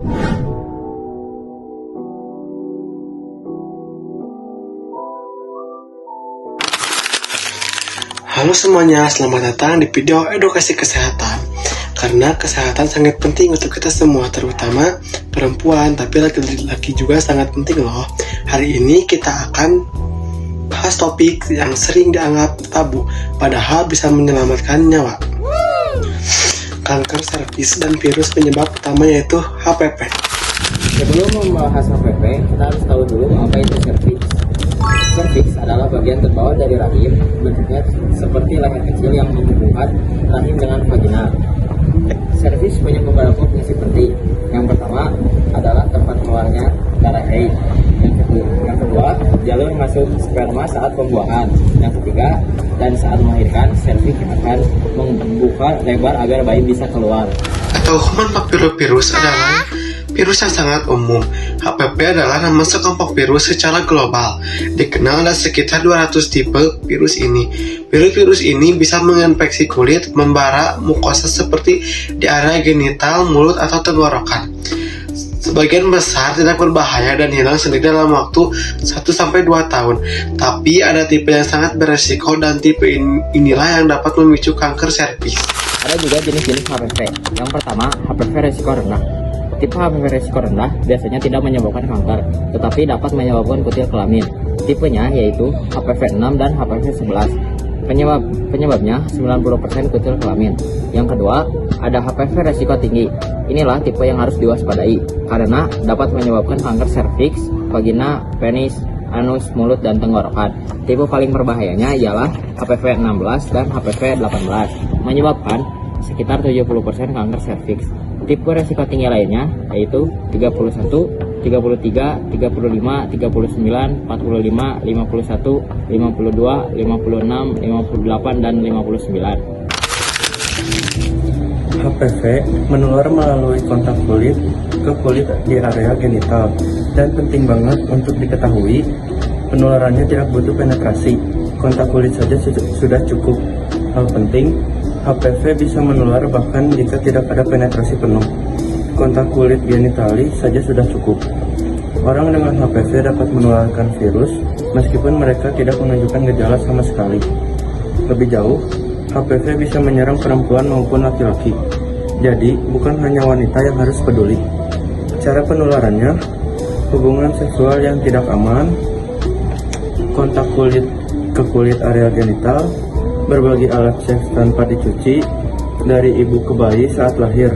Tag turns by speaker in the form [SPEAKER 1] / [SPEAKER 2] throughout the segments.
[SPEAKER 1] Halo semuanya, selamat datang di video edukasi kesehatan. Karena kesehatan sangat penting untuk kita semua, terutama perempuan, tapi laki-laki juga sangat penting loh. Hari ini kita akan bahas topik yang sering dianggap tabu, padahal bisa menyelamatkan nyawa. Kanker serviks dan virus penyebab utama yaitu HPV.
[SPEAKER 2] Sebelum membahas HPV, kita harus tahu dulu apa itu serviks. Serviks adalah bagian terbawah dari rahim, bentuknya seperti leher kecil yang menghubungkan rahim dengan vagina. Serviks punya beberapa fungsi penting. Yang pertama adalah tempat keluarnya darah haid. Yang kedua, jalur masuk sperma saat pembuahan. Yang ketiga, dan saat melahirkan, serviks akan membuka lebar agar bayi bisa keluar.
[SPEAKER 1] Atau human papillovirus adalah virus yang sangat umum. HPV adalah nama sekelompok virus secara global. Dikenal ada sekitar 200 tipe virus ini. Virus-virus ini bisa menginfeksi kulit, membara, mukosa seperti di area genital, mulut, atau tenggorokan. Sebagian besar tidak berbahaya dan hilang sendiri dalam waktu 1-2 tahun. Tapi ada tipe yang sangat beresiko dan tipe inilah yang dapat memicu kanker serviks.
[SPEAKER 2] Ada juga jenis-jenis HPV. Yang pertama, HPV resiko rendah. Tipe HPV resiko rendah biasanya tidak menyebabkan kanker, tetapi dapat menyebabkan kutil kelamin. Tipenya yaitu HPV 6 dan HPV 11. Penyebabnya 90% kutil kelamin. Yang kedua, ada HPV resiko tinggi. Inilah tipe yang harus diwaspadai karena dapat menyebabkan kanker serviks, vagina, penis, anus, mulut, dan tenggorokan. Tipe paling berbahayanya ialah HPV 16 dan HPV 18, menyebabkan sekitar 70% kanker serviks. Tipe resiko tinggi lainnya yaitu 31, 33, 35, 39, 45, 51, 52, 56, 58, dan 59.
[SPEAKER 3] HPV menular melalui kontak kulit ke kulit di area genital, dan penting banget untuk diketahui penularannya tidak butuh penetrasi, kontak kulit saja sudah cukup. Hal penting, HPV bisa menular bahkan jika tidak ada penetrasi penuh. Kontak kulit genitali saja sudah cukup. Orang dengan HPV dapat menularkan virus meskipun mereka tidak menunjukkan gejala sama sekali. Lebih jauh, HPV bisa menyerang perempuan maupun laki-laki. Jadi, bukan hanya wanita yang harus peduli. Cara penularannya, hubungan seksual yang tidak aman, kontak kulit ke kulit area genital, berbagi alat seks tanpa dicuci, dari ibu ke bayi saat lahir.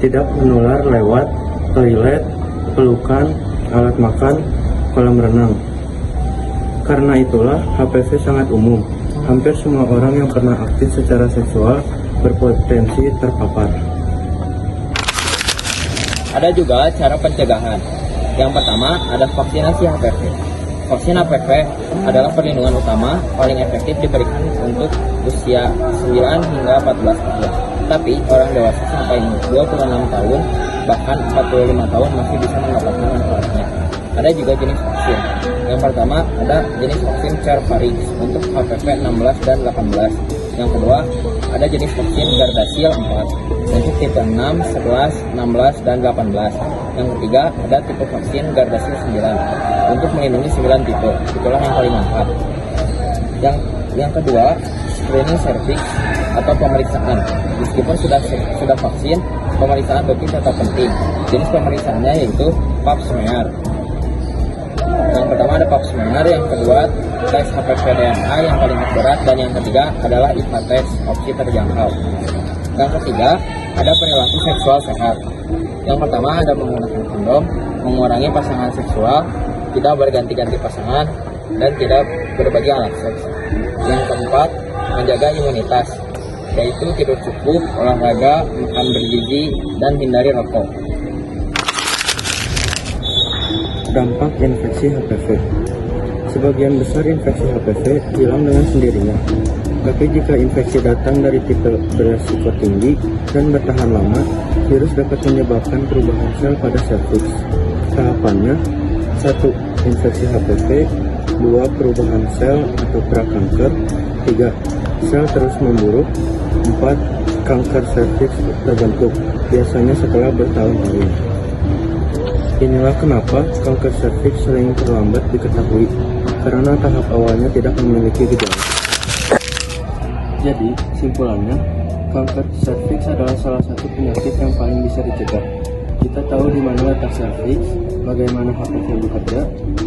[SPEAKER 3] Tidak menular lewat toilet, pelukan, alat makan, kolam renang. Karena itulah HPV sangat umum. Hampir semua orang yang pernah aktif secara seksual berpotensi terpapar.
[SPEAKER 2] Ada juga cara pencegahan. Yang pertama ada vaksinasi HPV. Vaksin HPV adalah perlindungan utama paling efektif diberikan untuk usia 9 hingga 14 tahun. Tapi orang dewasa sampai 26 tahun bahkan 45 tahun masih bisa mendapatkan manfaatnya. Ada juga jenis vaksin. Yang pertama ada jenis vaksin Cervarix untuk HPV 16 dan 18. Yang kedua ada jenis vaksin Gardasil 4 untuk tipe 6, 11, 16, dan 18. Yang ketiga ada tipe vaksin Gardasil 9 untuk melindungi 9 tipe. Itulah yang paling manfaat. Yang kedua, screening serviks atau pemeriksaan. Meskipun sudah vaksin, pemeriksaan rutin tetap penting. Jenis pemeriksaannya yaitu pap smear. Yang pertama ada pap smear, yang kedua tes HPV DNA yang paling akurat, dan yang ketiga adalah IPA test opsi terjangkau. Yang ketiga ada perilaku seksual sehat. Yang pertama ada menggunakan kondom, mengurangi pasangan seksual, tidak berganti-ganti pasangan, dan tidak berbagi alat seks. Yang keempat menjaga imunitas, yaitu tidur cukup, olahraga, makan bergizi, dan hindari rokok.
[SPEAKER 3] Dampak infeksi HPV. Sebagian besar infeksi HPV hilang dengan sendirinya. Tapi jika infeksi datang dari tipe beresiko tinggi dan bertahan lama, virus dapat menyebabkan perubahan sel pada serviks. Tahapannya: 1. Infeksi HPV. 2. Perubahan sel atau prakanker. 3. Sel terus memburuk. 4. Kanker serviks terbentuk. biasanya setelah bertahun-tahun. Inilah kenapa kanker serviks sering terlambat diketahui, karena tahap awalnya tidak memiliki gejala. Jadi, simpulannya, kanker serviks adalah salah satu penyakit yang paling bisa dicegah. Kita tahu di mana letak serviks, bagaimana HPV bekerja,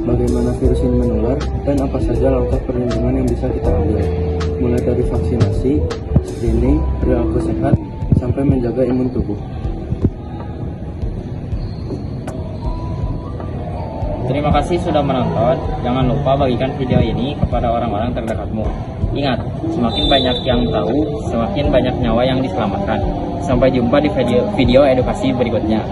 [SPEAKER 3] bagaimana virus ini menular, dan apa saja langkah perlindungan yang bisa kita ambil. Mulai dari vaksinasi, screening, perilaku sehat, sampai menjaga imun tubuh.
[SPEAKER 2] Terima kasih sudah menonton. Jangan lupa bagikan video ini kepada orang-orang terdekatmu. Ingat, semakin banyak yang tahu, semakin banyak nyawa yang diselamatkan. Sampai jumpa di video edukasi berikutnya.